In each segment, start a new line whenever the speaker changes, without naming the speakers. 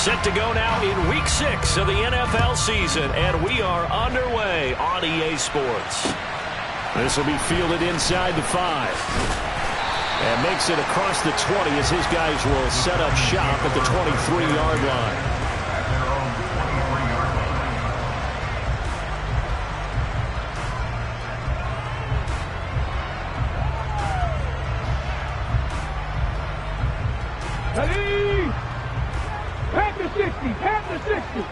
Set to go now in Week 6 of the NFL season, and we are underway on EA Sports. This will be fielded inside the 5. And makes it across the 20 as his guys will set up shop at the 23-yard line.
Ready? Pat the 60, pat the 60.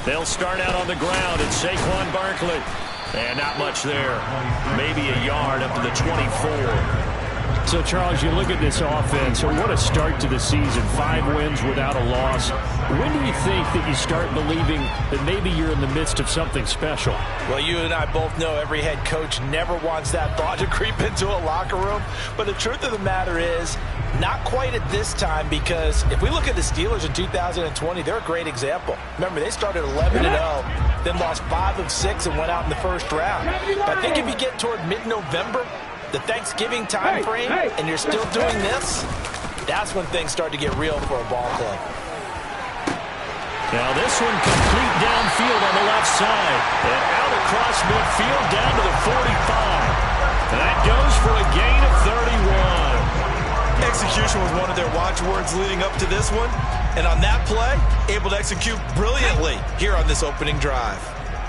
They'll start out on the ground at Saquon Barkley. And not much there. Maybe a yard up to the 24.
So, Charles, you look at this offense, so what a start to the season. 5 wins without a loss. When do you think that you start believing that maybe you're in the midst of something special?
Well, you and I both know every head coach never wants that thought to creep into a locker room. But the truth of the matter is, not quite at this time, because if we look at the Steelers in 2020, they're a great example. Remember, they started 11-0, then lost 5 of 6 and went out in the first round. But I think if you get toward mid-November, the Thanksgiving time frame, and you're still doing this, that's when things start to get real for a ball club.
Now this one complete downfield on the left side. And out across midfield down to the 45. And that goes for a gain of 31.
Execution was one of their watchwords leading up to this one. And on that play, able to execute brilliantly here on this opening drive.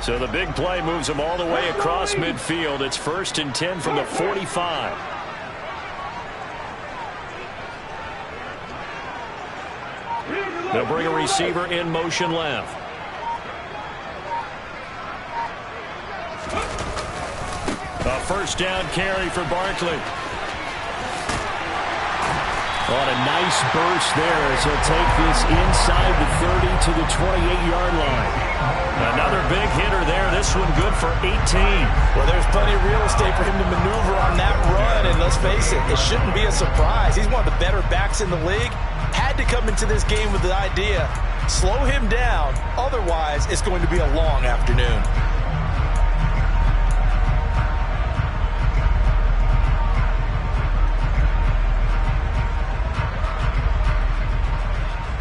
So the big play moves them all the way across midfield. It's 1st and 10 from the 45. They'll bring a receiver in motion left. A first down carry for Barkley. On a nice burst there as he'll take this inside the 30 to the 28-yard line. Another big hitter there. This one good for 18.
Well, there's plenty of real estate for him to maneuver on that run. And let's face it, it shouldn't be a surprise. He's one of the better backs in the league. Had to come into this game with the idea, slow him down. Otherwise, it's going to be a long afternoon.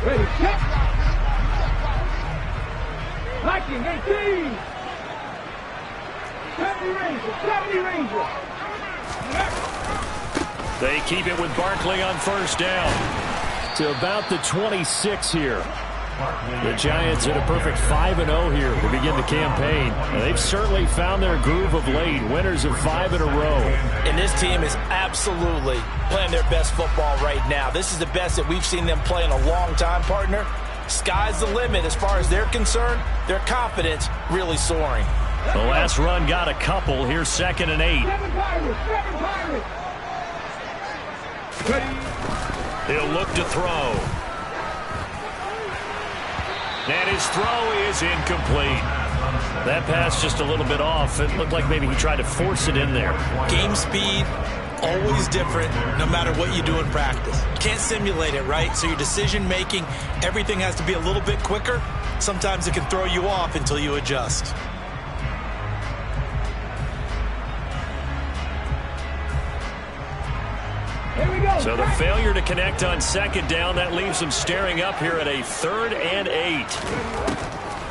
Ready, check. Viking 18. 70 Ranger.
They keep it with Barkley on first down. To about the 26 here. The Giants at a perfect 5-0 here to begin the campaign. And they've certainly found their groove of late. Winners of 5 in a row.
And this team is absolutely playing their best football right now. This is the best that we've seen them play in a long time, partner. Sky's the limit as far as they're concerned. Their confidence really soaring.
The last run got a couple. Here's 2nd and 8.
7 Pirates. Ready.
He'll look to throw. And his throw is incomplete. That pass just a little bit off. It looked like maybe he tried to force it in there.
Game speed, always different, no matter what you do in practice. You can't simulate it, right? So your decision making, everything has to be a little bit quicker. Sometimes it can throw you off until you adjust.
So the failure to connect on 2nd down, that leaves them staring up here at a 3rd and 8.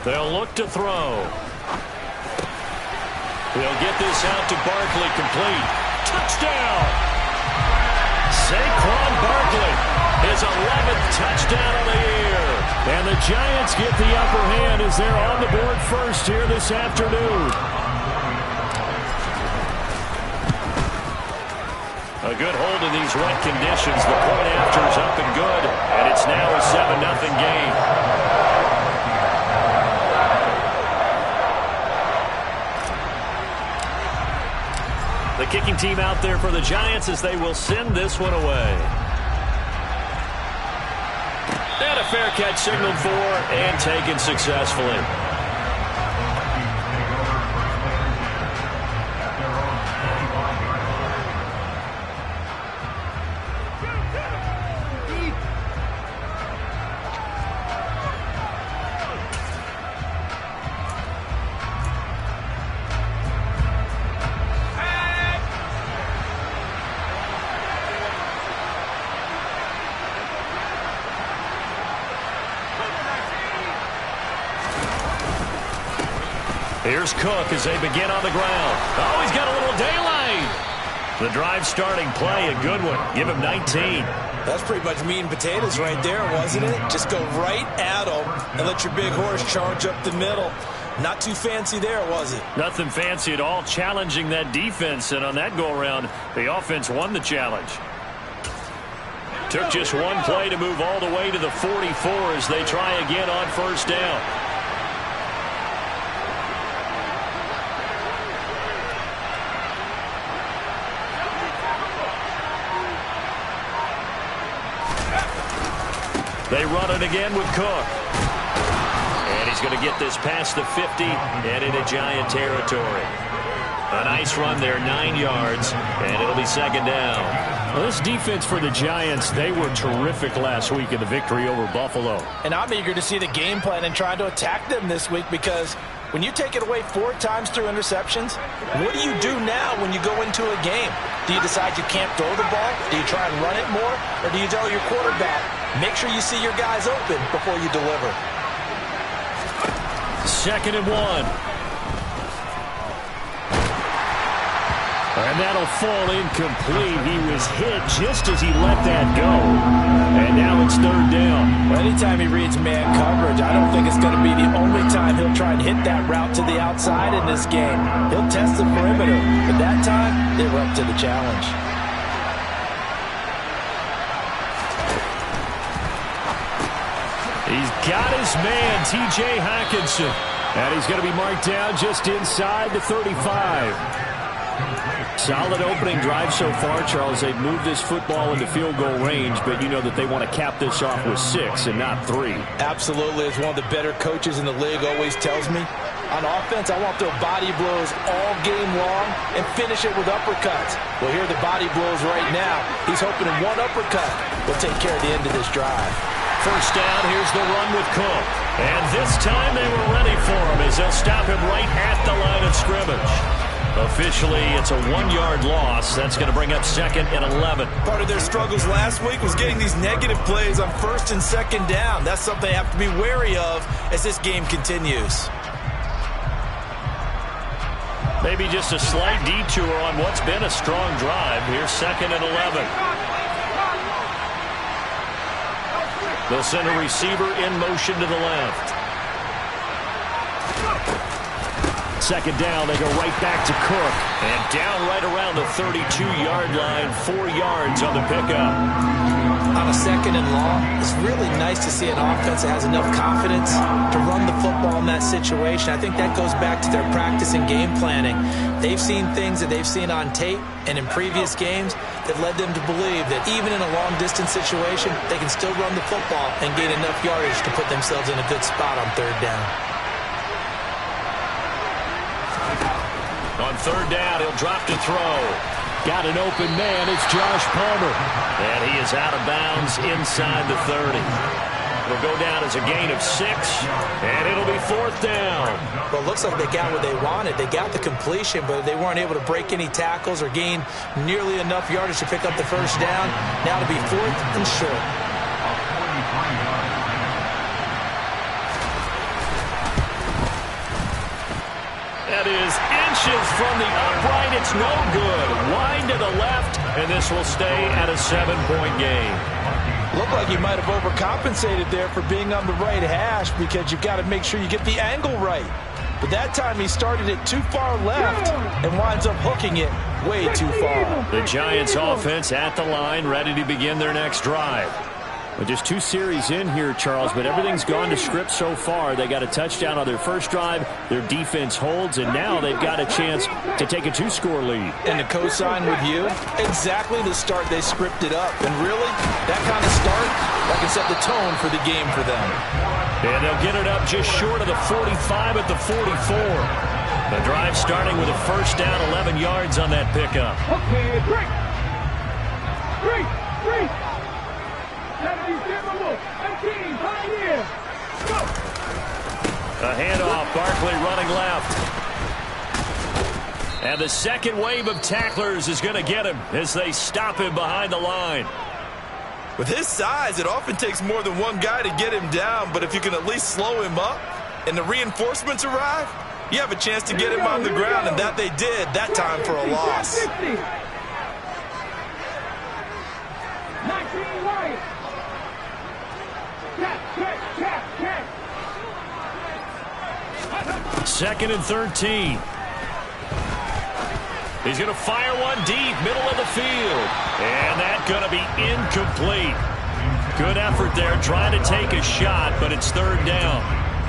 They'll look to throw. They'll get this out to Barkley, complete. Touchdown! Saquon Barkley, his 11th touchdown of the year. And the Giants get the upper hand as they're on the board first here this afternoon. A good hold in these wet conditions. The point after is up and good, and it's now a 7-0 game. The kicking team out there for the Giants as they will send this one away. And a fair catch signaled for and taken successfully. Here's Cook as they begin on the ground. Oh, he's got a little daylight. The drive starting play, a good one. Give him 19.
That's pretty much meat and potatoes right there, wasn't it? Just go right at him and let your big horse charge up the middle. Not too fancy there, was it?
Nothing fancy at all, challenging that defense. And on that go-around, the offense won the challenge. Took just one play to move all the way to the 44 as they try again on first down. They run it again with Cook. And he's going to get this past the 50 and into Giant territory. A nice run there, 9 yards, and it'll be second down.
Well, this defense for the Giants, they were terrific last week in the victory over Buffalo.
And I'm eager to see the game plan and try to attack them this week, because when you take it away 4 times through interceptions, what do you do now when you go into a game? Do you decide you can't throw the ball? Do you try and run it more? Or do you tell your quarterback, make sure you see your guys open before you deliver?
2nd and 1.
And that'll fall incomplete. He was hit just as he let that go. And now it's 3rd down.
Well, anytime he reads man coverage, I don't think it's going to be the only time he'll try and hit that route to the outside in this game. He'll test the perimeter, but that time, they were up to the challenge.
He's got his man, T.J. Hockenson. And he's going to be marked down just inside the 35. Solid opening drive so far, Charles. They've moved this football into field goal range, but you know that they want to cap this off with 6 and not 3.
Absolutely. As one of the better coaches in the league always tells me, on offense, I want to throw body blows all game long and finish it with uppercuts. Well, here are the body blows right now. He's hoping in one uppercut will take care of the end of this drive.
First down, here's the run with Cook. And this time they were ready for him as they'll stop him right at the line of scrimmage. Officially, it's a 1-yard loss. That's going to bring up 2nd and 11.
Part of their struggles last week was getting these negative plays on 1st and 2nd down. That's something they have to be wary of as this game continues.
Maybe just a slight detour on what's been a strong drive. Here's 2nd and 11. They'll send a receiver in motion to the left.
2nd down, they go right back to Cook.
And down right around the 32-yard line, 4 yards on the pickup.
On a 2nd and long, it's really nice to see an offense that has enough confidence to run the football in that situation. I think that goes back to their practice and game planning. They've seen things that they've seen on tape and in previous games that led them to believe that even in a long-distance situation, they can still run the football and gain enough yardage to put themselves in a good spot on 3rd down.
On 3rd down, he'll drop to throw.
Got an open man. It's Josh Palmer.
And he is out of bounds inside the 30. It'll go down as a gain of 6, and it'll be 4th down.
Well, it looks like they got what they wanted. They got the completion, but they weren't able to break any tackles or gain nearly enough yardage to pick up the 1st down. Now it'll be 4th and short.
That is inches from the upright. It's no good. Wide to the left, and this will stay at a 7-point game.
Looked like he might have overcompensated there for being on the right hash, because you've got to make sure you get the angle right. But that time he started it too far left and winds up hooking it way too far.
The Giants offense at the line, ready to begin their next drive.
Well, just 2 series in here, Charles, but everything's gone to script so far. They got a touchdown on their first drive. Their defense holds, and now they've got a chance to take a 2-score lead.
And to co-sign with you, exactly the start they scripted up. And really, that kind of start, that can set the tone for the game for them.
And they'll get it up just short of the 45 at the 44. The drive starting with a first down, 11 yards on that pickup.
Okay, break. 70 Timberwolves, 18, Pioneer. Go.
A handoff, Barkley running left. And the second wave of tacklers is going to get him as they stop him behind the line.
With his size, it often takes more than one guy to get him down, but if you can at least slow him up and the reinforcements arrive, You have a chance to get him on the ground, and that they did, that time for a loss.
19 right. Catch.
Second and 13. He's going to fire one deep, middle of the field. And that's going to be incomplete. Good effort there, trying to take a shot, but it's third down.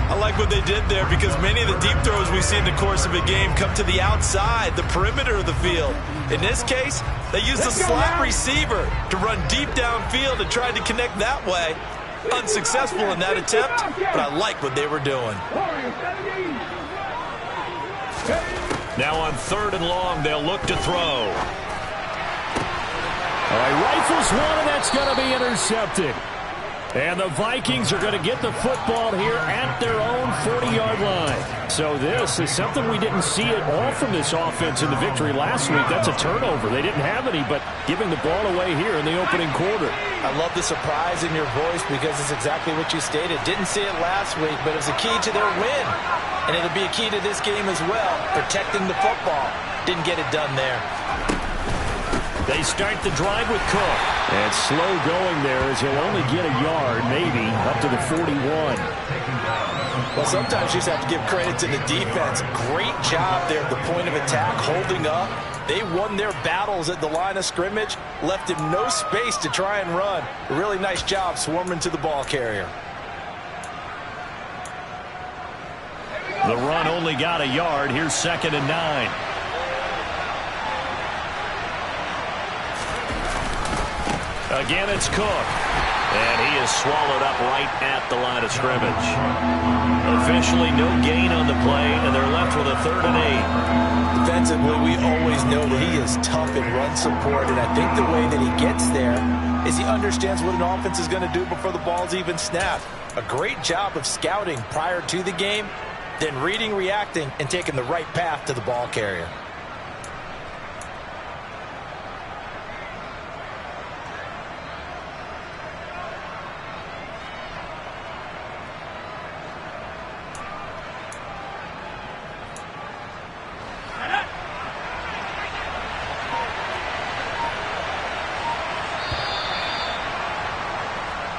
I like what they did there because many of the deep throws we see in the course of a game come to the outside, the perimeter of the field. In this case, they used the slot receiver to run deep downfield and tried to connect that way. Unsuccessful in that attempt, but I like what they were doing.
Now on third and long, they'll look to throw. All right, rifles one, and that's going to be intercepted. And the Vikings are going to get the football here at their own 40-yard line. So this is something we didn't see at all from this offense in the victory last week. That's a turnover. They didn't have any, but giving the ball away here in the opening quarter.
I love the surprise in your voice because it's exactly what you stated. Didn't see it last week, but it was a key to their win. And it'll be a key to this game as well, protecting the football. Didn't get it done there.
They start the drive with Cook. And slow going there as he'll only get a yard, maybe, up to the 41.
Well, sometimes you just have to give credit to the defense. Great job there at the point of attack, holding up. They won their battles at the line of scrimmage, left him no space to try and run. A really nice job swarming to the ball carrier.
The run only got a yard. Here's second and 9. Again, it's Cook. And he is swallowed up right at the line of scrimmage. Officially, no gain on the play, and they're left with a 3rd and 8.
Defensively, we always know that he is tough in run support, and I think the way that he gets there is he understands what an offense is going to do before the ball's even snapped. A great job of scouting prior to the game, then reading, reacting, and taking the right path to the ball carrier.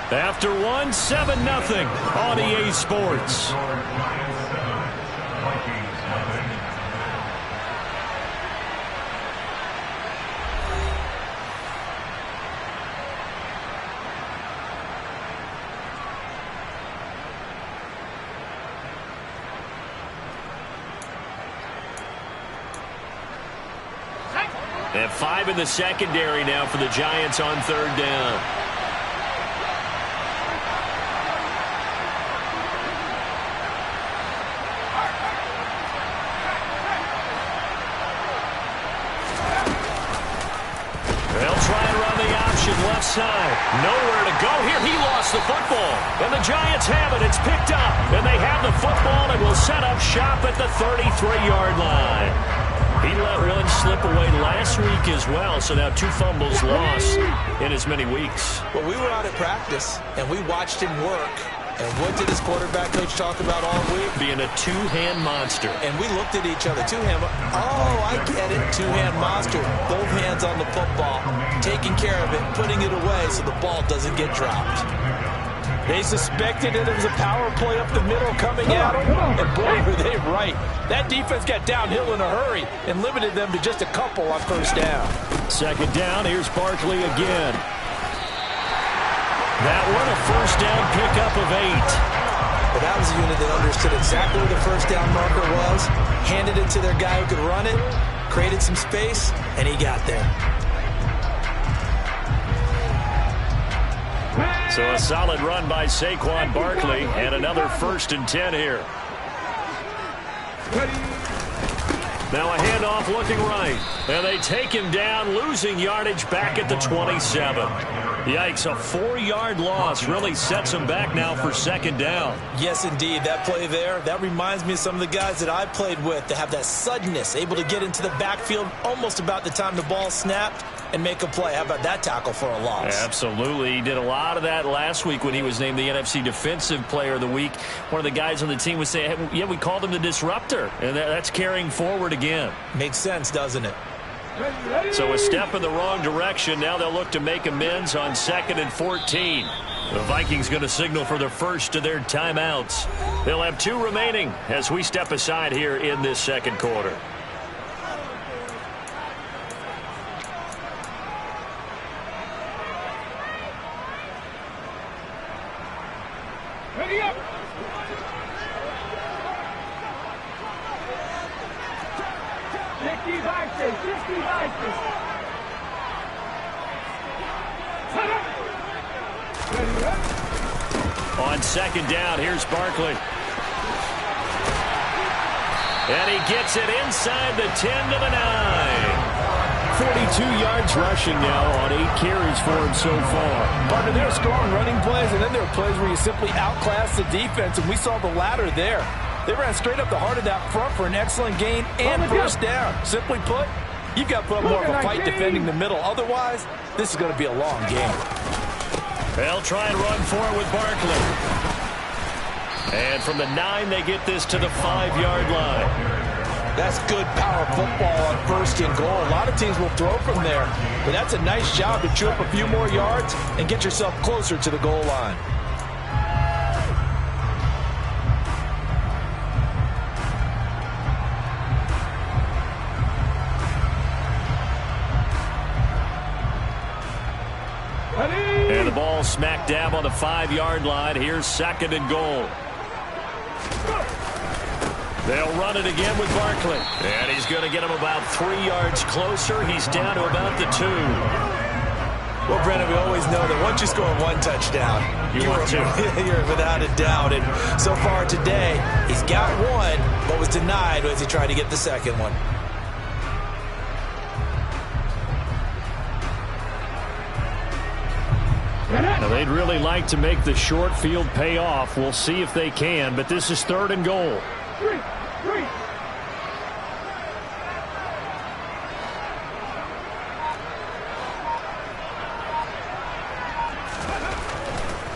After one, 7-0 on EA Sports. And 5 in the secondary now for the Giants on 3rd down. Left side. Nowhere to go here. He lost the football. And the Giants have it. It's picked up. And they have the football and will set up shop at the 33-yard line. He let one slip away last week as well. So now 2 fumbles lost in as many weeks.
Well, we were out at practice, and we watched him work. And what did his quarterback coach talk about all week?
Being a 2-hand monster.
And we looked at each other. 2-hand. Oh, I get it. 2-hand monster. Both hands on the football. Taking care of it. Putting it away so the ball doesn't get dropped.
They suspected it was a power play up the middle coming at them. And boy, were they right. That defense got downhill in a hurry and limited them to just a couple on 1st down.
2nd down. Here's Barkley again. That one, a 1st down pickup of 8.
But that was a unit that understood exactly where the 1st down marker was, handed it to their guy who could run it, created some space, and he got there.
So a solid run by Saquon Barkley, and another 1st and 10 here. Now a handoff looking right. And they take him down, losing yardage back at the 27. Yikes, a 4-yard loss really sets him back now for 2nd down.
Yes, indeed. That play there, that reminds me of some of the guys that I played with that have that suddenness, able to get into the backfield almost about the time the ball snapped. and make a play. How about that tackle for a loss?
Absolutely. He did a lot of that last week when he was named the NFC Defensive Player of the Week. One of the guys on the team was saying, hey, yeah, we called him the disruptor, and that's carrying forward again.
Makes sense, doesn't it?
So a step in the wrong direction. Now they'll look to make amends on 2nd and 14. The Vikings going to signal for the first of their timeouts. They'll have 2 remaining as we step aside here in this second quarter.
Ready up.
On 2nd down, here's Barkley. And he gets it inside the 10 to the 9. 42 yards rushing now on 8 carries for him so far.
Partner, there are strong running plays, and then there are plays where you simply outclass the defense, and we saw the latter there. They ran straight up the heart of that front for an excellent gain and first down. Simply put, you've got to put up more of a fight defending the middle. Otherwise, this is going to be a long game.
They'll try and run for it with Barkley. And from the 9, they get this to the 5-yard line.
That's good power football on 1st and goal. A lot of teams will throw from there, but that's a nice job to chew up a few more yards and get yourself closer to the goal line.
And the ball smack dab on the 5-yard line. Here's 2nd and goal. They'll run it again with Barkley. And he's going to get him about 3 yards closer. He's down to about the 2.
Well, Brandon, we always know that once you score 1 touchdown, you're without a doubt. And so far today, he's got 1, but was denied as he tried to get the 2nd one.
Now, they'd really like to make the short field pay off. We'll see if they can, but this is 3rd and goal.
3.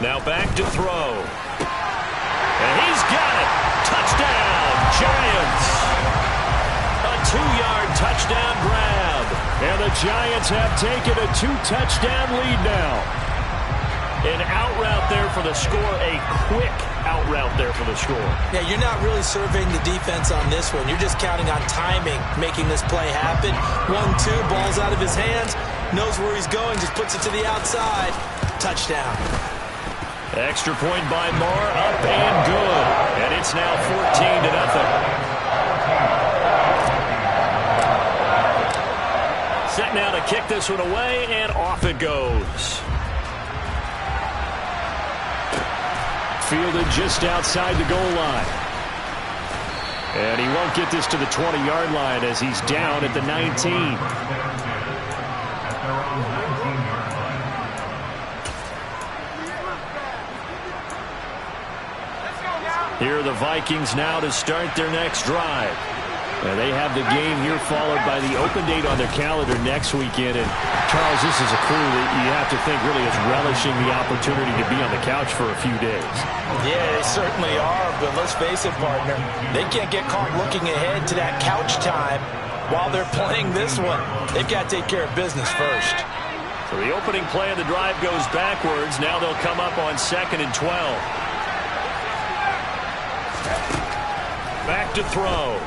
Now back to throw. And he's got it. Touchdown, Giants. A 2-yard touchdown grab. And the Giants have taken a 2-touchdown lead now. An out route there for the score. A quick out route there for the score.
Yeah, you're not really surveying the defense on this one. You're just counting on timing, making this play happen. 1-2, ball's out of his hands. Knows where he's going, just puts it to the outside. Touchdown.
Extra point by Moore, up and good. And it's now 14-0. Set now to kick this one away, and off it goes. Fielded just outside the goal line. And he won't get this to the 20-yard line as he's down at the 19. Here are the Vikings now to start their next drive. And they have the game here followed by the open date on their calendar next weekend. And, Charles, this is a crew that you have to think really is relishing the opportunity to be on the couch for a few days.
Yeah, they certainly are, but let's face it, partner. They can't get caught looking ahead to that couch time while they're playing this one. They've got to take care of business first.
So the opening play of the drive goes backwards. Now they'll come up on 2nd and 12. Back to throw.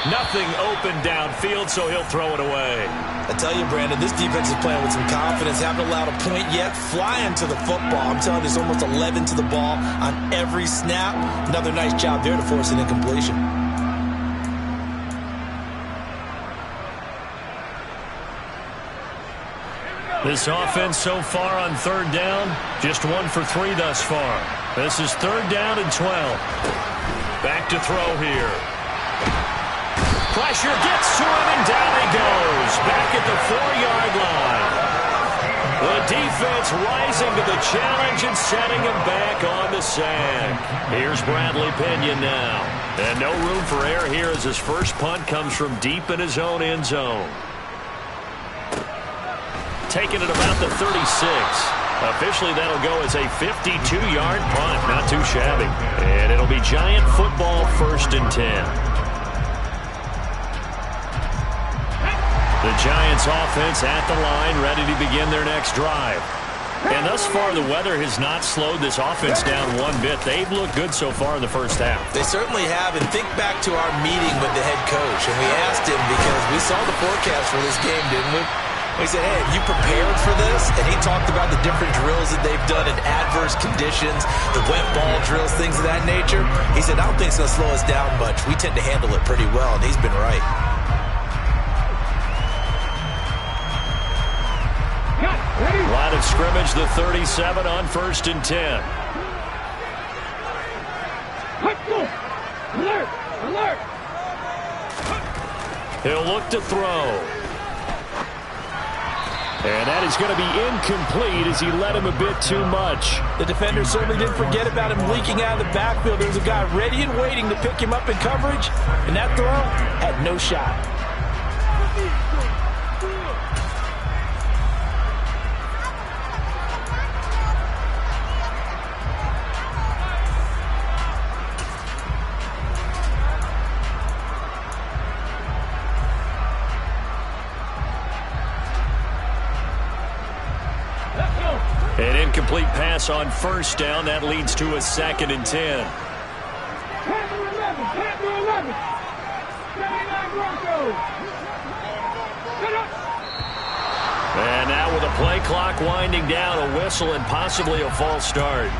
Nothing open downfield, so he'll throw it away.
I tell you, Brandon, this defense is playing with some confidence. Haven't allowed a point yet. Flying to the football. I'm telling you, there's almost 11 to the ball on every snap. Another nice job there to force an incompletion.
This offense so far on 3rd down, just 1 for 3 thus far. This is 3rd down and 12. Back to throw here. Pressure gets to him, and down he goes. Back at the 4-yard line. The defense rising to the challenge and setting him back on the sack. Here's Bradley Pinion now.
And no room for error here as his first punt comes from deep in his own end zone. Taken at about the 36. Officially, that'll go as a 52-yard punt. Not too shabby. And it'll be Giant football, 1st and 10. The Giants offense at the line, ready to begin their next drive. And thus far, the weather has not slowed this offense down one bit. They've looked good so far in the first half.
They certainly have. And think back to our meeting with the head coach. And we asked him, because we saw the forecast for this game, didn't we? We said, hey, have you prepared for this? And he talked about the different drills that they've done in adverse conditions, the wet ball drills, things of that nature. He said, I don't think it's going to slow us down much. We tend to handle it pretty well, and he's been right.
Line of scrimmage, the 37 on 1st and 10.
Alert! Alert!
He'll look to throw. And that is going to be incomplete as he led him a bit too much.
The defender certainly didn't forget about him leaking out of the backfield. There was a guy ready and waiting to pick him up in coverage, and that throw had no shot.
An incomplete pass on 1st down. That leads to a 2nd and 10.
Panther 11! Panther 11! 79 Broncos! Get up!
And now with a play clock winding down, a whistle and possibly a false start.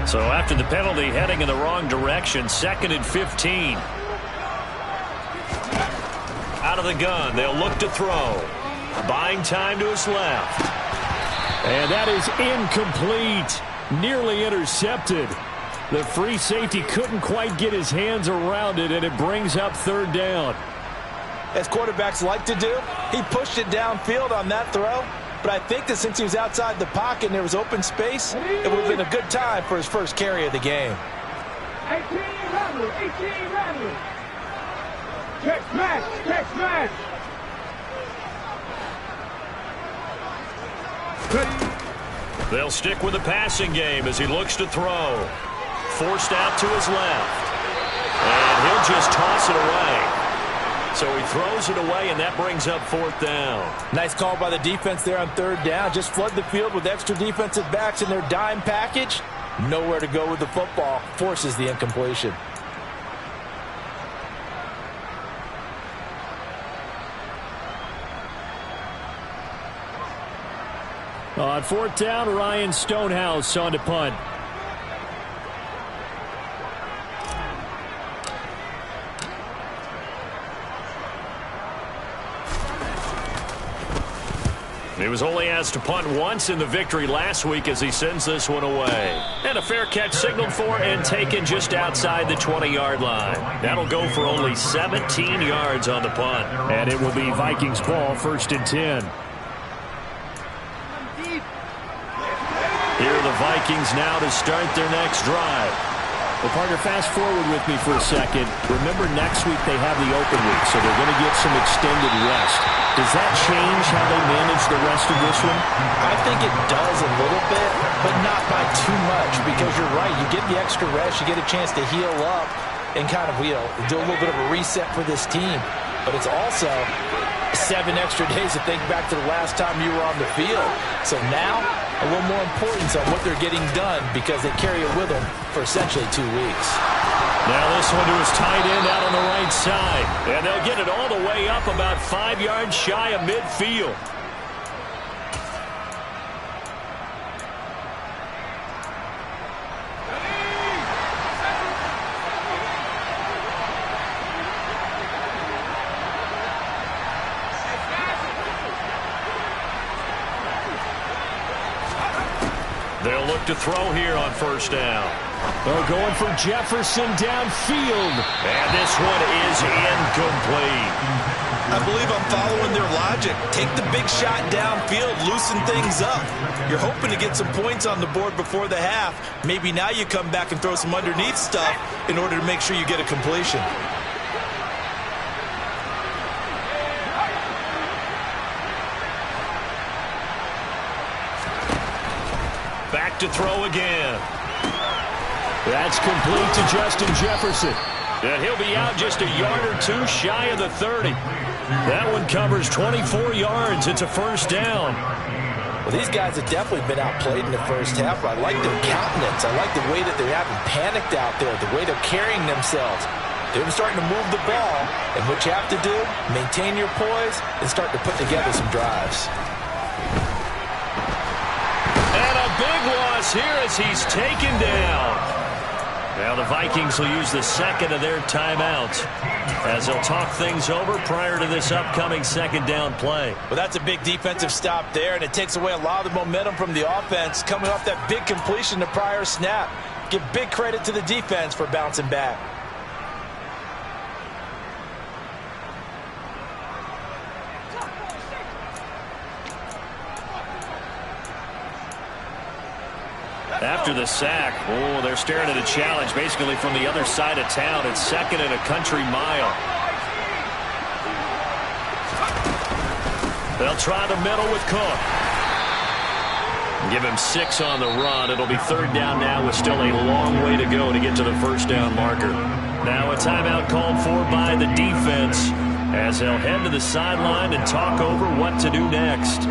So after the penalty, heading in the wrong direction, 2nd and 15. Out of the gun, they'll look to throw. Buying time to his left. And that is incomplete. Nearly intercepted. The free safety couldn't quite get his hands around it, and it brings up 3rd down.
As quarterbacks like to do, he pushed it downfield on that throw. But I think that since he was outside the pocket and there was open space, it would have been a good time for his first carry of the game.
18 Rattler! 18 Rattler! Check smash! Check smash!
They'll stick with the passing game as he looks to throw. Forced out to his left. And he'll just toss it away. So he throws it away, and that brings up 4th down.
Nice call by the defense there on 3rd down. Just flood the field with extra defensive backs in their dime package. Nowhere to go with the football. Forces the incompletion.
On 4th down, Ryan Stonehouse on to punt. He was only asked to punt once in the victory last week as he sends this one away. And a fair catch signaled for and taken just outside the 20-yard line. That'll go for only 17 yards on the punt. And it will be Vikings ball, 1st and 10. Here are the Vikings now to start their next drive.
Well, partner, fast forward with me for a second. Remember, next week they have the open week, so they're going to get some extended rest. Does that change how they manage the rest of this one?
I think it does a little bit, but not by too much, because you're right. You get the extra rest, you get a chance to heal up and kind of, do a little bit of a reset for this team. But it's also 7 extra days to think back to the last time you were on the field. So now, a little more importance on what they're getting done because they carry it with them for essentially 2 weeks.
Now this one to his tight end out on the right side. And they'll get it all the way up about 5 yards shy of midfield. They'll look to throw here on first down. They're going for Jefferson downfield. And this one is incomplete.
I believe I'm following their logic. Take the big shot downfield, loosen things up. You're hoping to get some points on the board before the half. Maybe now you come back and throw some underneath stuff in order to make sure you get a completion.
Back to throw again. That's complete to Justin Jefferson. And he'll be out just a yard or two shy of the 30. That one covers 24 yards. It's a first down.
Well, these guys have definitely been outplayed in the first half. I like their countenance. I like the way that they haven't panicked out there, the way they're carrying themselves. They're starting to move the ball, and what you have to do, maintain your poise and start to put together some drives.
And a big loss here as he's taken down. Now the Vikings will use the second of their timeouts as they'll talk things over prior to this upcoming second down play.
Well, that's a big defensive stop there, and it takes away a lot of the momentum from the offense coming off that big completion the prior snap. Give big credit to the defense for bouncing back.
After the sack, they're staring at a challenge basically from the other side of town. It's second and a country mile. They'll try the middle with Cook. Give him 6 on the run. It'll be third down now with still a long way to go to get to the first down marker. Now a timeout called for by the defense as they'll head to the sideline and talk over what to do next.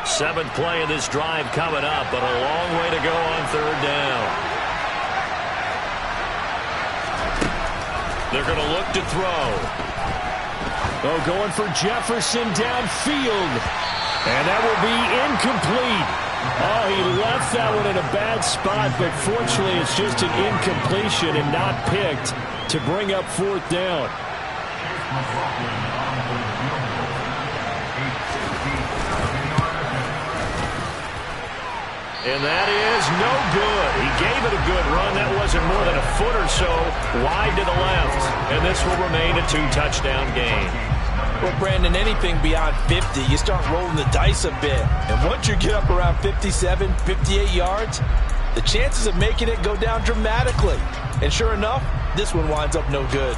Seventh play of this drive coming up, but a long way to go on third down. They're going to look to throw. Going for Jefferson downfield. And that will be incomplete. He left that one in a bad spot, but fortunately it's just an incompletion and not picked to bring up fourth down. And that is no good. He gave it a good run. That wasn't more than a foot or so wide to the left. And this will remain a 2-touchdown game.
Well, Brandon, anything beyond 50, you start rolling the dice a bit. And once you get up around 57, 58 yards, the chances of making it go down dramatically. And sure enough, this one winds up no good.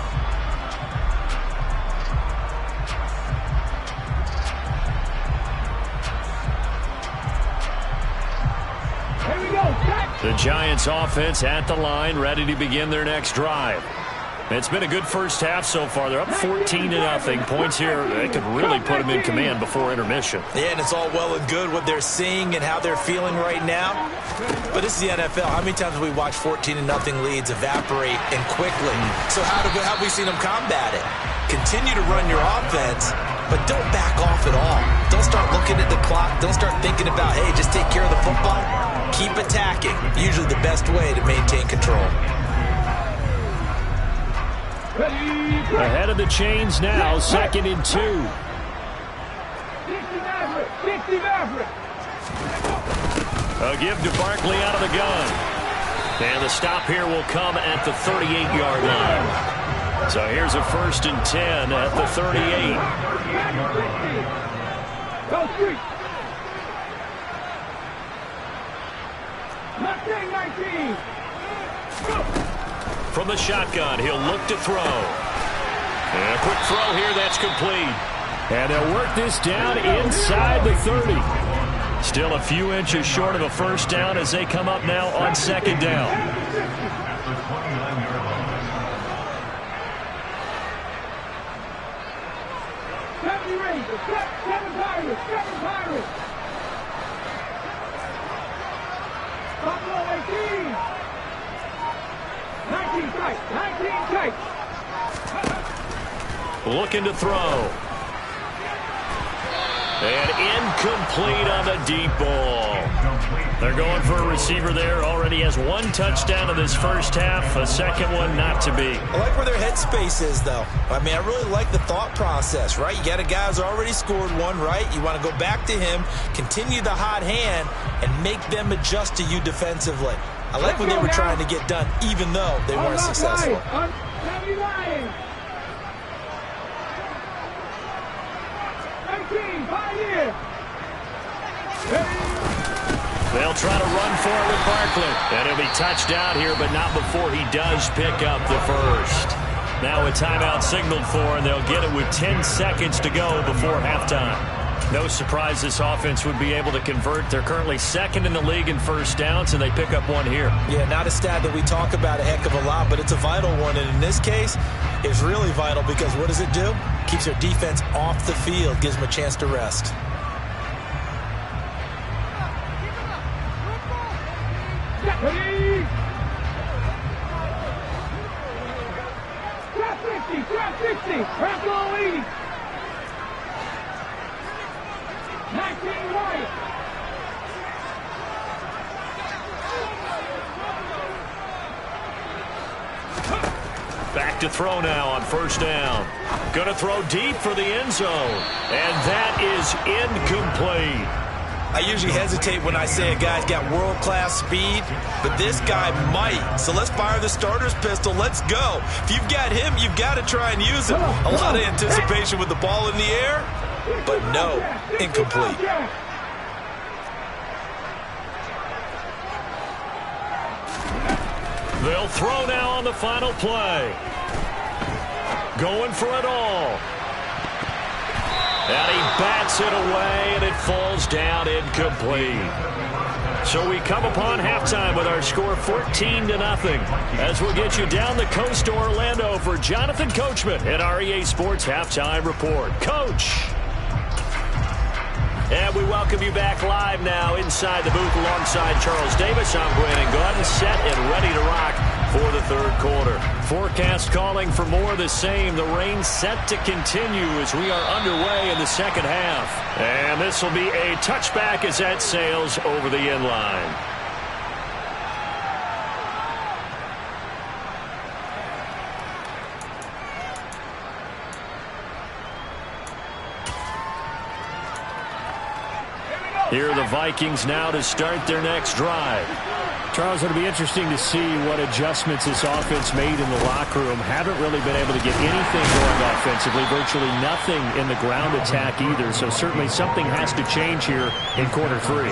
The Giants offense at the line, ready to begin their next drive. It's been a good first half so far. They're up 14-0. Points here, they could really put them in command before intermission.
Yeah, and it's all well and good what they're seeing and how they're feeling right now. But this is the NFL. How many times have we watched 14-0 leads evaporate and quickly? So how have we seen them combat it? Continue to run your offense, but don't back off at all. Don't start looking at the clock. Don't start thinking about, hey, just take care of the football. Keep attacking. Usually the best way to maintain control.
Ahead of the chains now, 2nd and 2.
60 Maverick.
A give to Barkley out of the gun. And the stop here will come at the 38-yard line. So here's a 1st and 10 at the 38.
Go street. 19.
From the shotgun, he'll look to throw. And a quick throw here, that's complete. And they'll work this down inside the 30. Still a few inches short of a first down as they come up now on second down.
Buffalo 18. 19 tight. 19 tight.
Looking to throw. And incomplete on the deep ball.
They're going for a receiver there. Already has one touchdown in this first half. A second one not to be.
I like where their headspace is, though. I mean, I really like the thought process, right? You got a guy who's already scored one, right? You want to go back to him, continue the hot hand, and make them adjust to you defensively. I like what they were trying to get done, even though they weren't successful.
They'll try to run for it with Barkley. And he'll be touched out here, but not before he does pick up the first. Now a timeout signaled for, and they'll get it with 10 seconds to go before halftime. No surprise this offense would be able to convert. They're currently second in the league in first downs, and they pick up one here.
Yeah, not a stat that we talk about a heck of a lot, but it's a vital one. And in this case, it's really vital because what does it do? Keeps their defense off the field, gives them a chance to rest.
Trap 60, trap goal lead. 19 right.
Back to throw now on first down. Going to throw deep for the end zone. And that is incomplete.
I usually hesitate when I say a guy's got world-class speed, but this guy might. So let's fire the starter's pistol. Let's go. If you've got him, you've got to try and use him. A lot of anticipation with the ball in the air, but no, incomplete.
They'll throw now on the final play. Going for it all. And he bats it away, and it falls down incomplete. So we come upon halftime with our score 14-0 as we'll get you down the coast to Orlando for Jonathan Coachman at our EA Sports Halftime Report. Coach. And we welcome you back live now inside the booth alongside Charles Davis. I'm Brandon Gordon, set and ready to rock for the third quarter. Forecast calling for more of the same. The rain set to continue as we are underway in the second half. And this will be a touchback as that sails over the end line. Here are the Vikings now to start their next drive.
Charles, it'll be interesting to see what adjustments this offense made in the locker room. Haven't really been able to get anything going offensively, virtually nothing in the ground attack either. So certainly something has to change here in quarter three.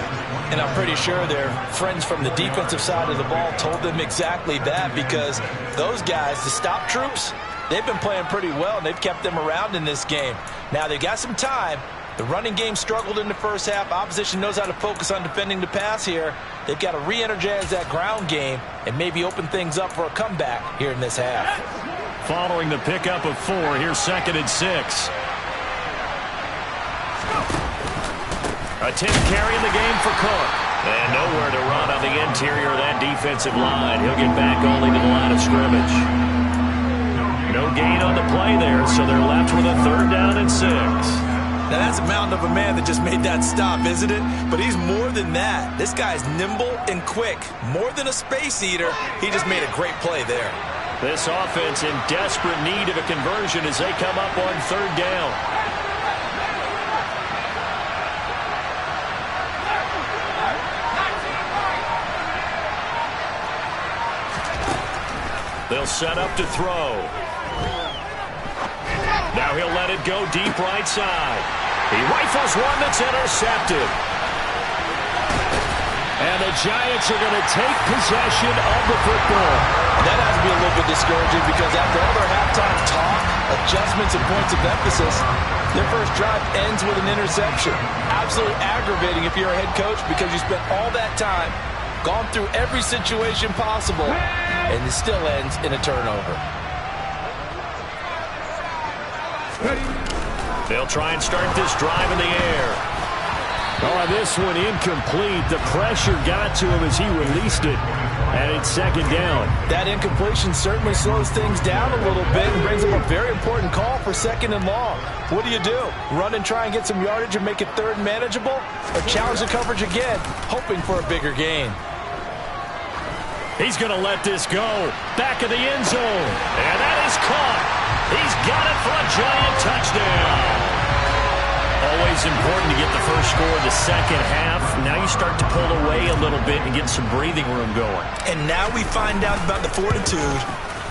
And I'm pretty sure their friends from the defensive side of the ball told them exactly that, because those guys, the stop troops, they've been playing pretty well, and they've kept them around in this game. Now they've got some time. The running game struggled in the first half. Opposition knows how to focus on defending the pass here. They've got to re-energize that ground game and maybe open things up for a comeback here in this half.
Following the pickup of 4, here's 2nd and 6. A 10th carry in the game for Cook. And nowhere to run on the interior of that defensive line. He'll get back only to the line of scrimmage. No gain on the play there, so they're left with a 3rd down and 6.
Now, that's a mountain of a man that just made that stop, isn't it? But he's more than that. This guy's nimble and quick. More than a space eater, he just made a great play there.
This offense in desperate need of a conversion as they come up on 3rd down. They'll set up to throw. Now he'll let it go deep right side. He rifles one that's intercepted. And the Giants are going to take possession of the football.
That has to be a little bit discouraging because after all their halftime talk, adjustments and points of emphasis, their first drive ends with an interception. Absolutely aggravating if you're a head coach because you spent all that time, gone through every situation possible, and it still ends in a turnover.
They'll try and start this drive in the air.
Oh, this one incomplete. The pressure got to him as he released it. And it's second down.
That incompletion certainly slows things down a little bit and brings up a very important call for second and long. What do? Run and try and get some yardage and make it third manageable? Or challenge the coverage again, hoping for a bigger gain?
He's going to let this go. Back of the end zone. And that is caught. He's got it for a giant touchdown. Always important to get the first score of the second half. Now you start to pull away a little bit and get some breathing room going.
And now we find out about the fortitude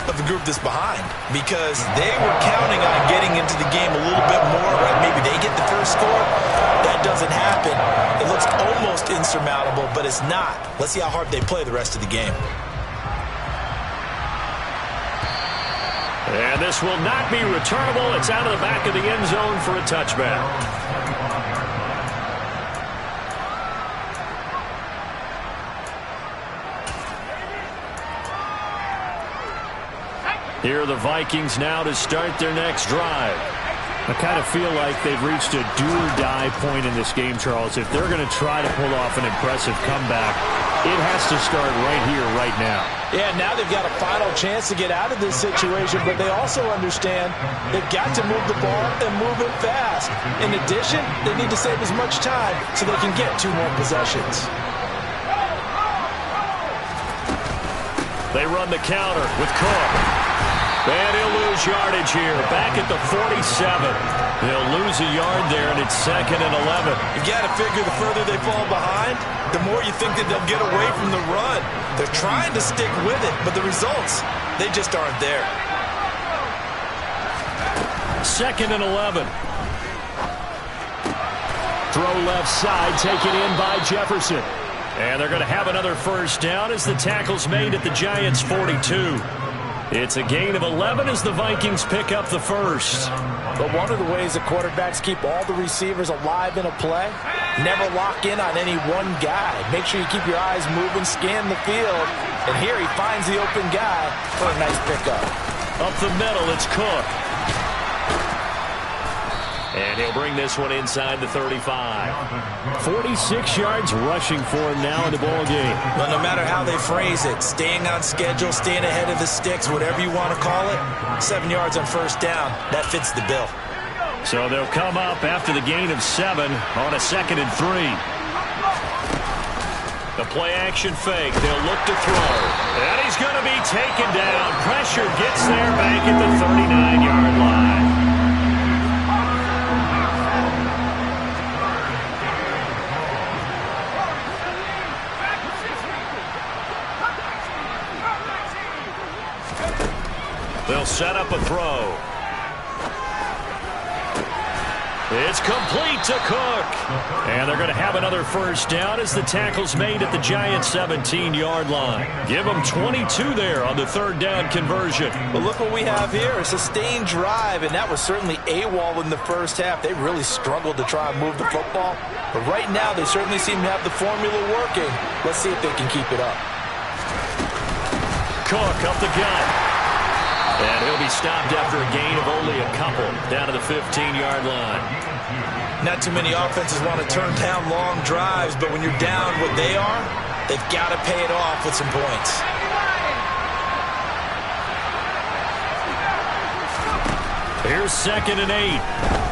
of the group that's behind, because they were counting on getting into the game a little bit more, right? Maybe they get the first score. That doesn't happen. It looks almost insurmountable, but it's not. Let's see how hard they play the rest of the game.
And this will not be returnable. It's out of the back of the end zone for a touchback. Here are the Vikings now to start their next drive. I kind of feel like they've reached a do-or-die point in this game, Charles. If they're going to try to pull off an impressive comeback, it has to start right here, right now.
Yeah, now they've got a final chance to get out of this situation, but they also understand they've got to move the ball and move it fast. In addition, they need to save as much time so they can get 2 more possessions.
They run the counter with Cook. And he'll lose yardage here, back at the 47. They'll lose a yard there, and it's second and 11.
You got to figure the further they fall behind, the more you think that they'll get away from the run. They're trying to stick with it, but the results, they just aren't there.
Second and 11. Throw left side, taken in by Jefferson. And they're going to have another first down as the tackle's made at the Giants' 42. It's a gain of 11 as the Vikings pick up the first.
But one of the ways the quarterbacks keep all the receivers alive in a play, never lock in on any one guy. Make sure you keep your eyes moving, scan the field. And here he finds the open guy for a nice pickup.
Up the middle, it's Cook. And he'll bring this one inside the 35. 46 yards rushing for him now in the ball game.
Well, no matter how they phrase it, staying on schedule, staying ahead of the sticks, whatever you want to call it, 7 yards on first down, that fits the bill.
So they'll come up after the gain of 7 on a 2nd and 3. The play action fake. They'll look to throw. And he's going to be taken down. Pressure gets there back at the 39-yard line. They'll set up a throw. It's complete to Cook. And they're going to have another first down as the tackle's made at the Giants' 17-yard line. Give them 22 there on the 3rd down conversion.
But look what we have here, a sustained drive, and that was certainly AWOL in the first half. They really struggled to try and move the football. But right now, they certainly seem to have the formula working. Let's see if they can keep it up.
Cook up the gut. And he'll be stopped after a gain of only a couple down to the 15-yard line.
Not too many offenses want to turn down long drives, but when you're down what they are, they've got to pay it off with some points.
Here's 2nd and 8.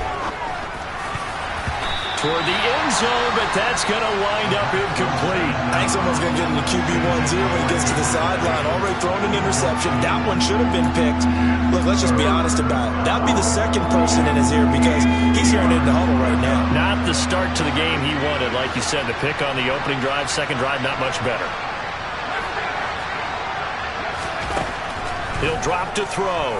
Toward the end zone, but that's going to wind up incomplete.
I think someone's going to get into QB1-0 when he gets to the sideline. Already thrown an interception. That one should have been picked. Look, let's just be honest about it. That would be the second person in his ear because he's hearing it in the huddle right now.
Not the start to the game he wanted. Like you said, the pick on the opening drive, second drive, not much better. He'll drop to throw.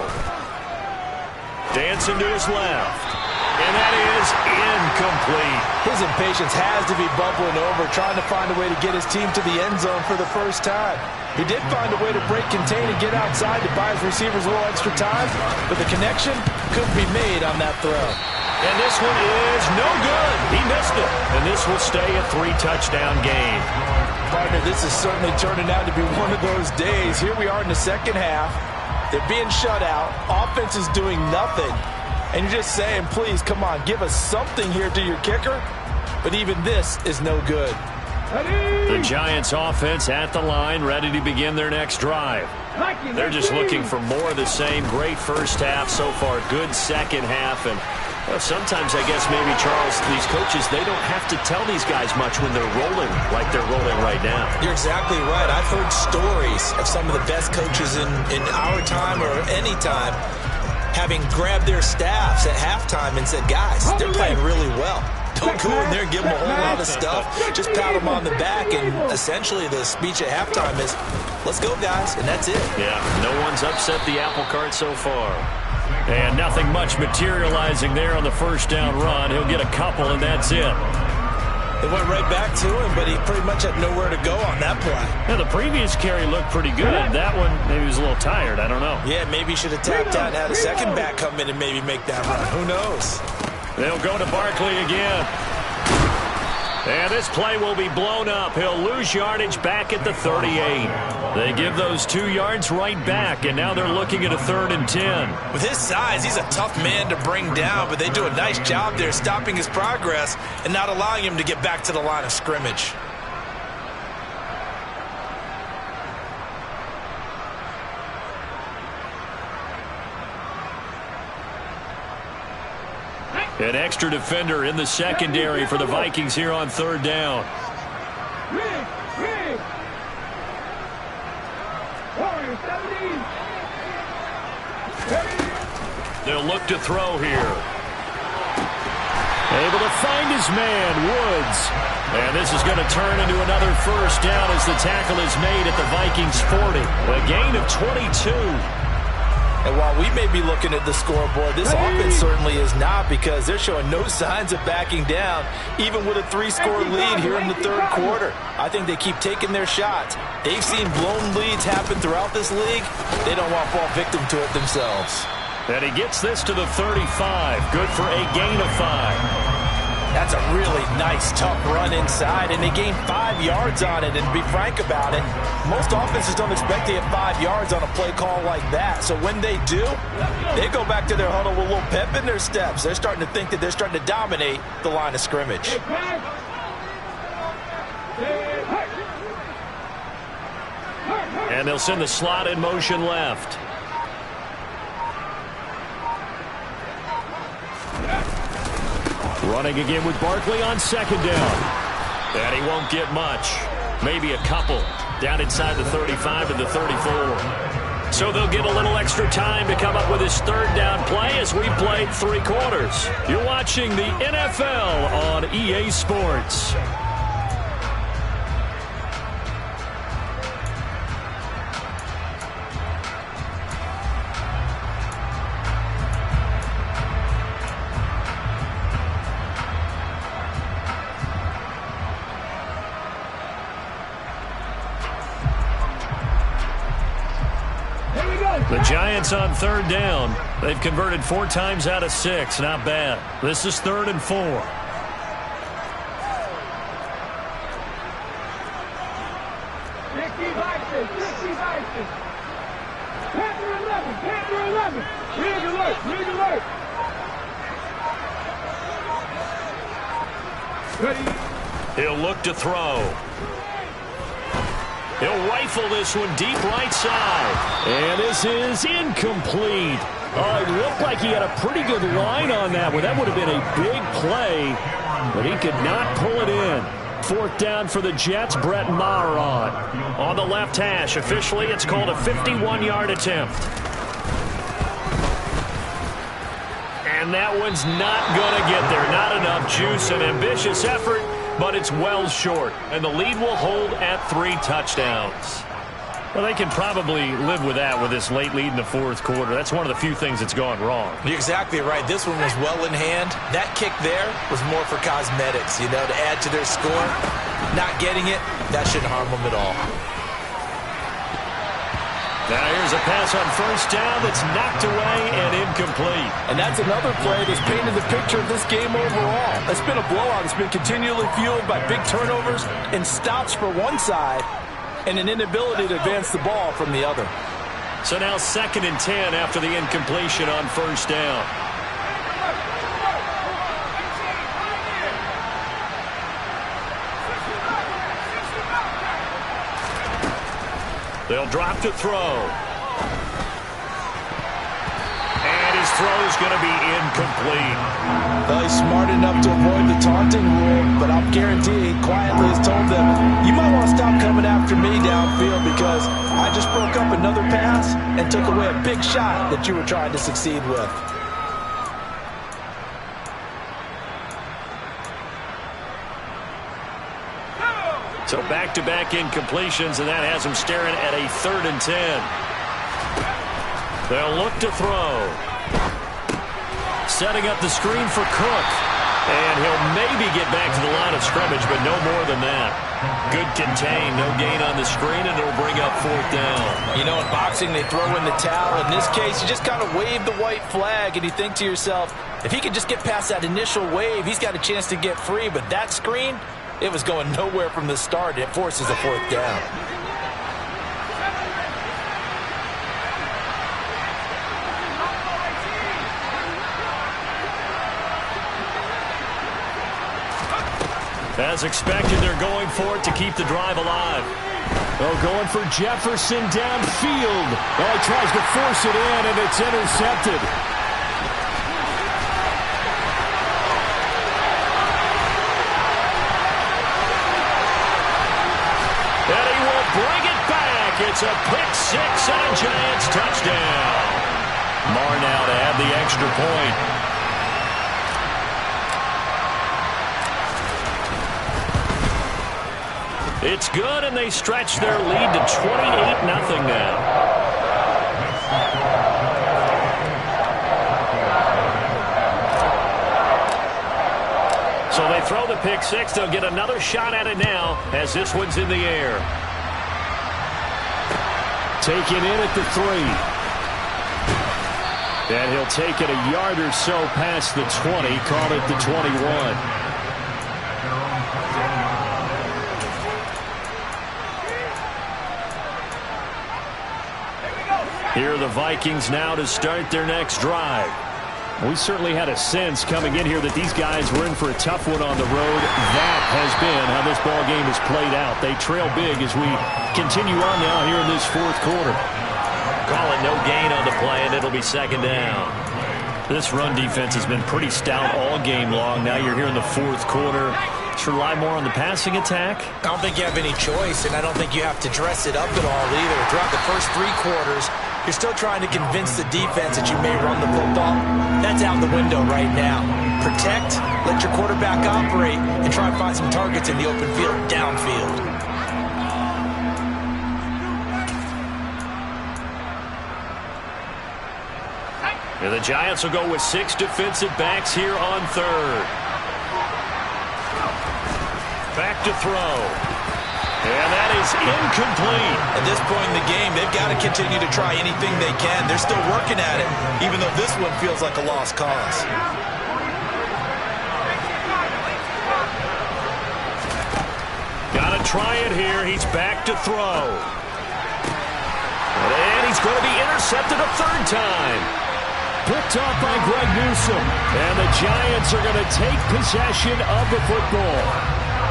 Dancing to his left. And that is incomplete.
His impatience has to be bubbling over, trying to find a way to get his team to the end zone for the first time. He did find a way to break contain and get outside to buy his receivers a little extra time, but the connection couldn't be made on that throw.
And this one is no good. He missed it. And this will stay a 3-touchdown game.
Partner, this is certainly turning out to be one of those days. Here we are in the second half. They're being shut out. Offense is doing nothing. And you're just saying, please, come on, give us something here to your kicker. But even this is no good.
The Giants offense at the line, ready to begin their next drive. They're just looking for more of the same. Great first half so far, good second half, and well, sometimes I guess maybe, Charles, these coaches, they don't have to tell these guys much when they're rolling like they're rolling right now.
You're exactly right. I've heard stories of some of the best coaches in our time or any time having grabbed their staffs at halftime and said, guys, they're playing really well. Don't go in there and give them a whole lot of stuff. Just pat them on the back, and essentially the speech at halftime is, let's go, guys, and that's it.
Yeah, no one's upset the apple cart so far. And nothing much materializing there on the first down run. He'll get a couple, and that's it.
They went right back to him, but he pretty much had nowhere to go on that play.
Yeah, the previous carry looked pretty good. That one, maybe he was a little tired. I don't know.
Yeah, maybe he should have tapped out and had a second back come in and maybe make that run. Who knows?
They'll go to Barkley again. And this play will be blown up. He'll lose yardage back at the 38. They give those 2 yards right back, and now they're looking at a 3rd and 10.
With his size, he's a tough man to bring down, but they do a nice job there stopping his progress and not allowing him to get back to the line of scrimmage.
An extra defender in the secondary for the Vikings here on 3rd down. They'll look to throw here. Able to find his man, Woods. And this is going to turn into another first down as the tackle is made at the Vikings 40. A gain of 22.
And while we may be looking at the scoreboard, this offense certainly is not, because they're showing no signs of backing down, even with a 3-score lead here in the 3rd quarter. I think they keep taking their shots. They've seen blown leads happen throughout this league. They don't want to fall victim to it themselves.
And he gets this to the 35. Good for a gain of 5.
That's a really nice, tough run inside, and they gained 5 yards on it. And to be frank about it, most offenses don't expect to get 5 yards on a play call like that. So when they do, they go back to their huddle with a little pep in their steps. They're starting to think that they're starting to dominate the line of scrimmage.
And they'll send the slot in motion left. Running again with Barkley on 2nd down. And he won't get much. Maybe a couple. Down inside the 35 and the 34. So they'll get a little extra time to come up with his 3rd down play as we played 3 quarters. You're watching the NFL on EA Sports. The Giants on 3rd down. They've converted 4 times out of 6. Not bad. This is 3rd and 4. He'll look to throw. He'll rifle this one deep right side. And this is incomplete. It looked like he had a pretty good line on that one. That would have been a big play, but he could not pull it in. 4th down for the Jets. Brett Maher on the left hash. Officially, it's called a 51-yard attempt. And that one's not going to get there. Not enough juice. An ambitious effort, but it's well short. And the lead will hold at 3 touchdowns. Well, they can probably live with that with this late lead in the 4th quarter. That's one of the few things that's gone wrong.
You're exactly right. This one was well in hand. That kick there was more for cosmetics, to add to their score. Not getting it, that shouldn't harm them at all.
Now here's a pass on 1st down that's knocked away and incomplete.
And that's another play that's painted the picture of this game overall. It's been a blowout. It's been continually fueled by big turnovers and stops for one side and an inability to advance the ball from the other.
So now 2nd and 10 after the incompletion on 1st down.
They'll drop to throw. And his throw is going to be incomplete.
Well, he's smart enough to avoid the taunting rule, but I'll guarantee he quietly has told them, you might want to stop coming after me downfield because I just broke up another pass and took away a big shot that you were trying to succeed with.
So back-to-back incompletions, and that has him staring at a 3rd and 10. They'll look to throw. Setting up the screen for Cook. And he'll maybe get back to the line of scrimmage, but no more than that. Good contain, no gain on the screen, and it'll bring up 4th down.
You know, in boxing, they throw in the towel. In this case, you just kind of wave the white flag, and you think to yourself, if he could just get past that initial wave, he's got a chance to get free. But that screen, it was going nowhere from the start. It forces a 4th down.
As expected, they're going for it to keep the drive alive. Oh, going for Jefferson downfield. Oh, he tries to force it in, and it's intercepted. And he will bring it back. It's a pick 6 and a Giants touchdown. Marr now to add the extra point. It's good, and they stretch their lead to 28-0 now. So they throw the pick 6. They'll get another shot at it now as this one's in the air. Taken in at the 3. And he'll take it a yard or so past the 20. Call it the 21. Here are the Vikings now to start their next drive. We certainly had a sense coming in here that these guys were in for a tough one on the road. That has been how this ball game has played out. They trail big as we continue on now here in this 4th quarter. Call it no gain on the play, and it'll be 2nd down. This run defense has been pretty stout all game long. Now you're here in the 4th quarter. Should rely more on the passing attack?
I don't think you have any choice, and I don't think you have to dress it up at all either. Throughout the first 3 quarters, you're still trying to convince the defense that you may run the football. That's out the window right now. Protect, let your quarterback operate, and try and find some targets in the open field downfield.
And the Giants will go with 6 defensive backs here on 3rd. Back to throw. And that is incomplete.
At this point in the game, they've got to continue to try anything they can. They're still working at it, even though this one feels like a lost cause.
Got to try it here. He's back to throw. And he's going to be intercepted a 3rd time. Picked off by Greg Newsome. And the Giants are going to take possession of the football.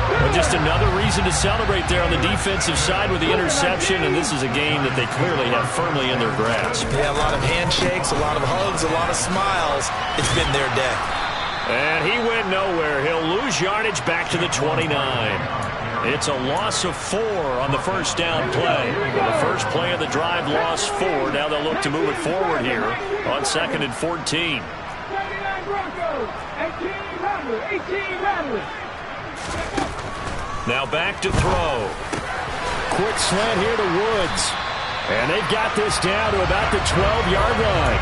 Well, just another reason to celebrate there on the defensive side with the interception, and this is a game that they clearly have firmly in their grasp.
Yeah, a lot of handshakes, a lot of hugs, a lot of smiles. It's been their day.
And he went nowhere. He'll lose yardage back to the 29. It's a loss of 4 on the first down play. The first play of the drive lost 4. Now they'll look to move it forward here on 2nd and 14.
39 Broncos, 18 Rattlers.
Now back to throw. Quick slant here to Woods. And they've got this down to about the 12-yard line.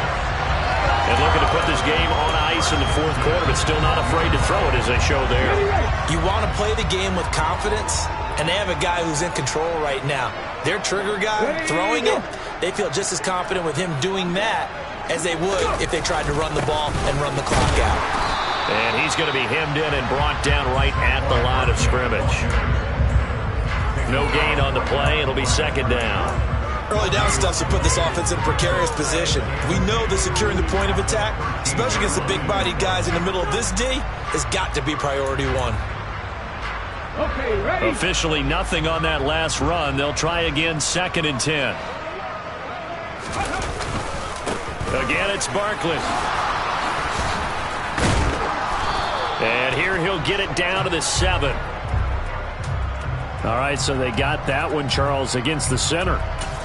And looking to put this game on ice in the 4th quarter, but still not afraid to throw it as they show there.
You want to play the game with confidence, and they have a guy who's in control right now. Their trigger guy, throwing it, they feel just as confident with him doing that as they would if they tried to run the ball and run the clock out.
And he's going to be hemmed in and brought down right at the line of scrimmage. No gain on the play. It'll be 2nd down.
Early down stuff's to put this offense in a precarious position. We know that securing the point of attack, especially against the big-bodied guys in the middle of this D, has got to be priority 1.
Okay, ready?
Officially nothing on that last run. They'll try again, 2nd and 10. Again, it's Barkley. And here he'll get it down to the 7. All right, so they got that one, Charles, against the center.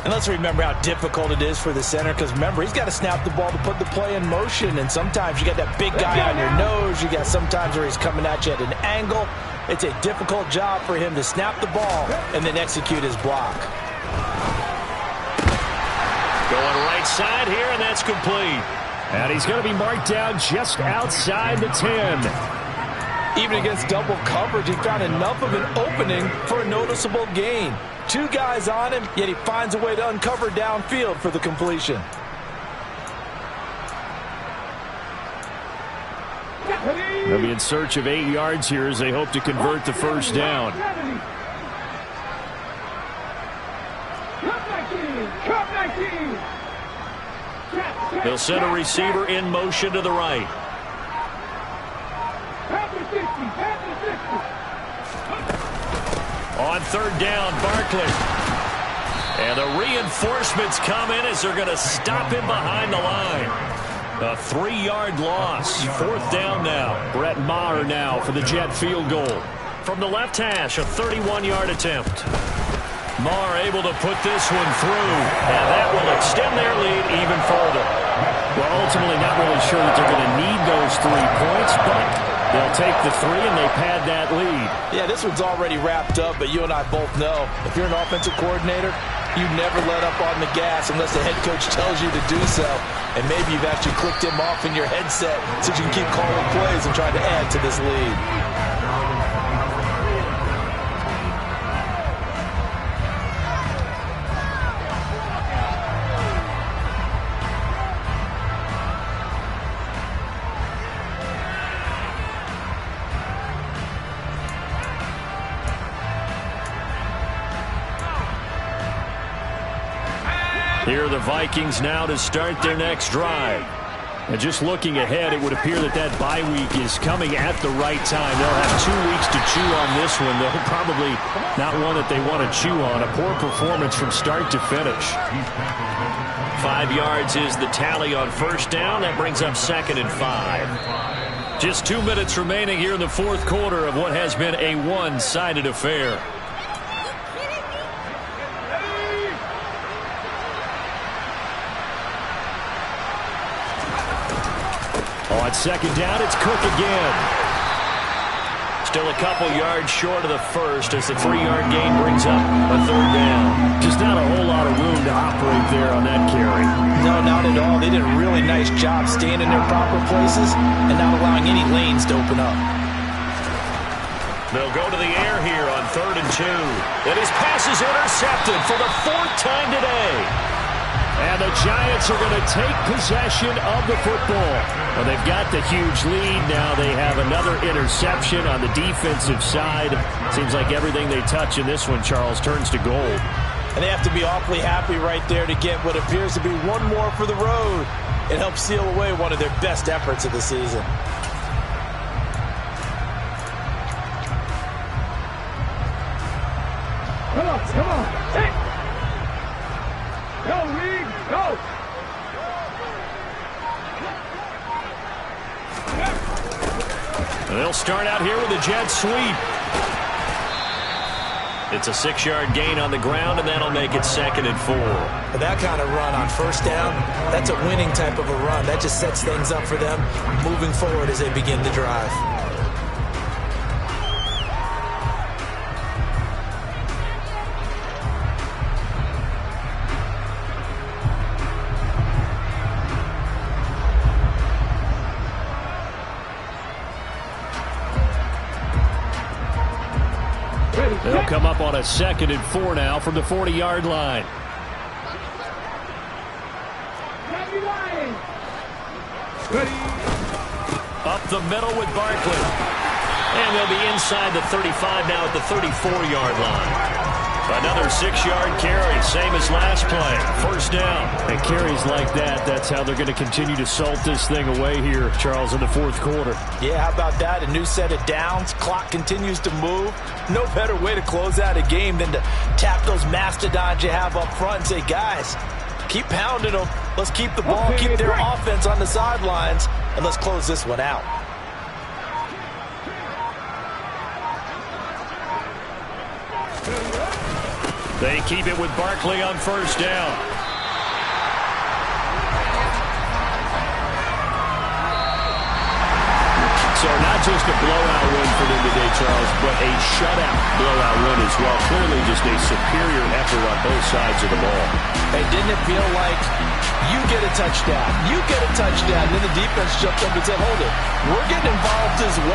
And let's remember how difficult it is for the center, because remember, he's got to snap the ball to put the play in motion, and sometimes you got that big guy on your nose. You got sometimes where he's coming at you at an angle. It's a difficult job for him to snap the ball and then execute his block.
Going right side here, and that's complete. And he's going to be marked down just outside the 10.
Even against double coverage, he found enough of an opening for a noticeable gain. 2 guys on him, yet he finds a way to uncover downfield for the completion.
They'll be in search of 8 yards here as they hope to convert the first down. They'll send a receiver in motion to the right. On 3rd down, Barkley. And the reinforcements come in as they're going to stop him behind the line. A 3-yard loss. 4th down now. Brett Maher now for the Jet field goal. From the left hash, a 31-yard attempt. Maher able to put this one through. And that will extend their lead even further. Well, ultimately not really sure that they're going to need those 3 points, but they'll take the 3 and they pad that lead.
Yeah, this one's already wrapped up, but you and I both know if you're an offensive coordinator, you never let up on the gas unless the head coach tells you to do so. And maybe you've actually clicked him off in your headset so you can keep calling plays and trying to add to this lead.
Here are the Vikings now to start their next drive. And just looking ahead, it would appear that that bye week is coming at the right time. They'll have 2 weeks to chew on this one, though probably not one that they want to chew on. A poor performance from start to finish. 5 yards is the tally on 1st down. That brings up 2nd and 5. Just 2 minutes remaining here in the 4th quarter of what has been a one-sided affair. On 2nd down, it's Cook again. Still a couple yards short of the first as the 3-yard gain brings up a 3rd down. Just not a whole lot of room to operate there on that carry.
No, not at all. They did a really nice job staying in their proper places and not allowing any lanes to open up.
They'll go to the air here on 3rd and 2. And his pass is intercepted for the 4th time today. And the Giants are going to take possession of the football. Well, they've got the huge lead. Now they have another interception on the defensive side. Seems like everything they touch in this one, Charles, turns to gold.
And they have to be awfully happy right there to get what appears to be one more for the road. It helps seal away one of their best efforts of the season.
Come on. Hey. Go, Reed, go!
They'll start out here with a jet sweep. It's a 6-yard gain on the ground, and that'll make it 2nd and 4.
But that kind of run on 1st down, that's a winning type of a run. That just sets things up for them moving forward as they begin the drive.
They'll come up on a 2nd and 4 now from the 40-yard line. Up the middle with Barkley. And they'll be inside the 35 now at the 34-yard line.
Another 6-yard carry, same as last play. First down.
And carries like that, that's how they're going to continue to salt this thing away here, Charles, in the fourth quarter.
Yeah, how about that? A new set of downs. Clock continues to move. No better way to close out a game than to tap those mastodons you have up front and say, guys, keep pounding them. Let's keep the ball, keep their offense on the sidelines, and let's close this one out.
They keep it with Barkley on first down. So not just a blowout win for them today, Charles, but a shutout blowout win as well. Clearly just a superior effort on both sides of the ball.
Hey, didn't it feel like you get a touchdown, you get a touchdown, and then the defense jumped up and said, hold it, we're getting involved as well.